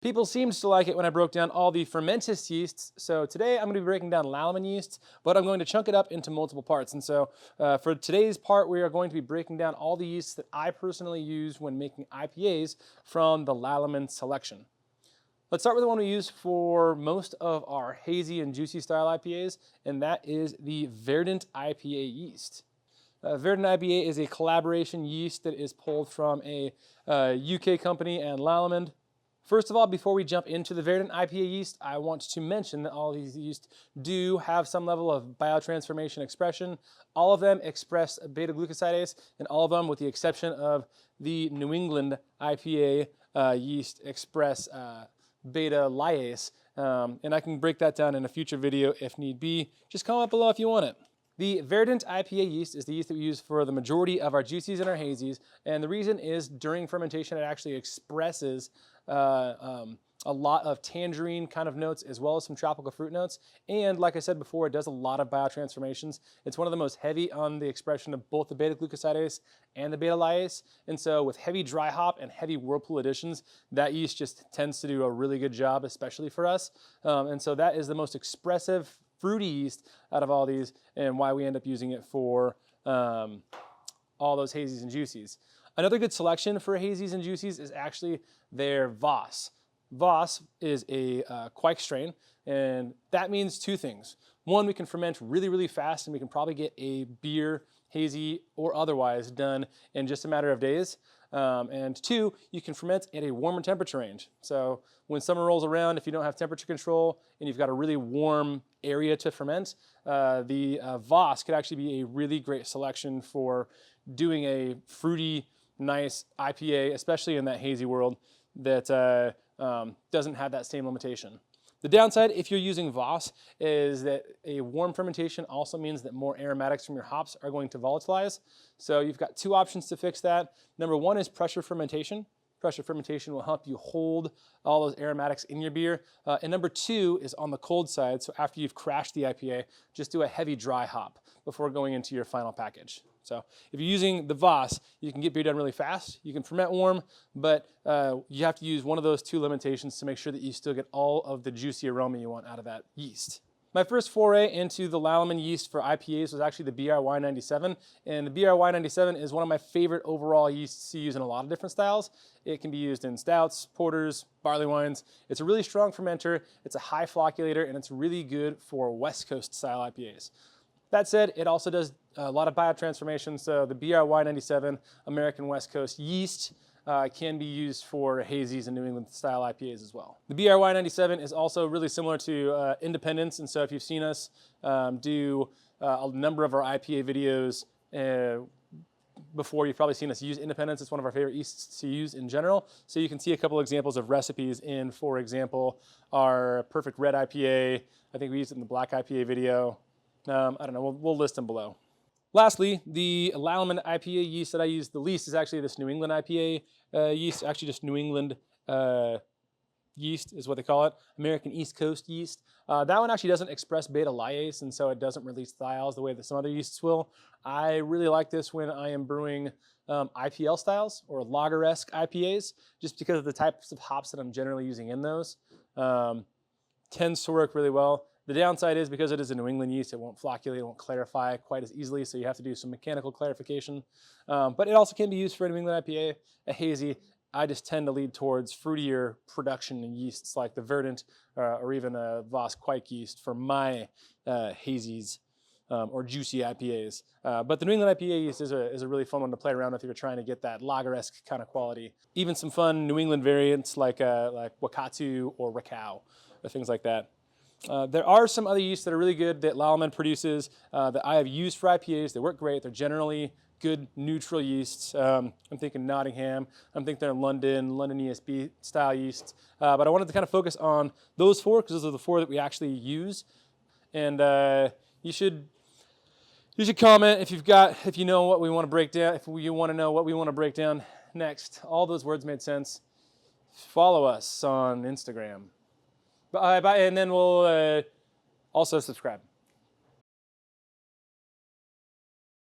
People seemed to like it when I broke down all the fermentous yeasts, so today I'm going to be breaking down Lallemand yeasts, but I'm going to chunk it up into multiple parts. And so for today's part, we are going to be breaking down all the yeasts that I personally use when making IPAs from the Lallemand selection. Let's start with the one we use for most of our hazy and juicy style IPAs, and that is the Verdant IPA yeast. Verdant IPA is a collaboration yeast that is pulled from a UK company and Lallemand. First of all, before we jump into the Verdant IPA yeast, I want to mention that all these yeasts do have some level of biotransformation expression. All of them express beta-glucosidase, and all of them, with the exception of the New England IPA yeast, express beta-lyase. And I can break that down in a future video if need be. Just comment below if you want it. The Verdant IPA yeast is the yeast that we use for the majority of our juicies and our hazies, and the reason is during fermentation it actually expresses a lot of tangerine kind of notes as well as some tropical fruit notes, and like I said before, it does a lot of biotransformations. It's one of the most heavy on the expression of both the beta-glucosidase and the beta-lyase, and so with heavy dry hop and heavy whirlpool additions, that yeast just tends to do a really good job, especially for us, and so that is the most expressive fruity yeast out of all these, and why we end up using it for all those hazies and juicies. Another good selection for hazies and juicies is actually their Voss. Voss is a Quake strain, and that means two things. One, we can ferment really, really fast, and we can probably get a beer, hazy, or otherwise done in just a matter of days. And two, you can ferment at a warmer temperature range. So when summer rolls around, if you don't have temperature control and you've got a really warm area to ferment, the Voss could actually be a really great selection for doing a fruity, nice IPA, especially in that hazy world that doesn't have that same limitation. The downside, if you're using Voss, is that a warm fermentation also means that more aromatics from your hops are going to volatilize. So you've got two options to fix that. Number one is pressure fermentation. Pressure fermentation will help you hold all those aromatics in your beer. And number two is on the cold side. So after you've crashed the IPA, just do a heavy dry hop before going into your final package. So if you're using the Voss, you can get beer done really fast. You can ferment warm, but you have to use one of those two limitations to make sure that you still get all of the juicy aroma you want out of that yeast. My first foray into the Lallemand yeast for IPAs was actually the BRY97, and the BRY97 is one of my favorite overall yeasts to use in a lot of different styles. It can be used in stouts, porters, barley wines. It's a really strong fermenter, it's a high flocculator, and it's really good for West Coast style IPAs. That said, it also does a lot of biotransformation, so the BRY97 American West Coast yeast can be used for hazies and New England style IPAs as well. The BRY97 is also really similar to Independence, and so if you've seen us do a number of our IPA videos before, you've probably seen us use Independence. It's one of our favorite yeasts to use in general. So you can see a couple examples of recipes in, for example, our Perfect Red IPA. I think we used it in the Black IPA video. I don't know, we'll list them below. Lastly, the Lallemand IPA yeast that I use the least is actually this New England IPA yeast, actually just New England yeast is what they call it, American East Coast yeast. That one actually doesn't express beta-lyase, and so it doesn't release thiols the way that some other yeasts will. I really like this when I am brewing IPL styles or lager-esque IPAs, just because of the types of hops that I'm generally using in those. Tends to work really well. The downside is because it is a New England yeast, it won't flocculate, it won't clarify quite as easily, so you have to do some mechanical clarification. But it also can be used for a New England IPA, a hazy. I just tend to lead towards fruitier production yeasts like the Verdant or even a Voss Quake yeast for my hazies or juicy IPAs. But the New England IPA yeast is a really fun one to play around with if you're trying to get that lager-esque kind of quality. Even some fun New England variants like Wakatu or Rakau, or things like that. There are some other yeasts that are really good that Lallemand produces that I have used for IPAs. They work great. They're generally good neutral yeasts. I'm thinking Nottingham. I'm thinking they're London ESB style yeasts. But I wanted to kind of focus on those four because those are the four that we actually use. And you should comment if you know what we want to break down. If you want to know what we want to break down next. All those words made sense. Follow us on Instagram. And then we'll also subscribe.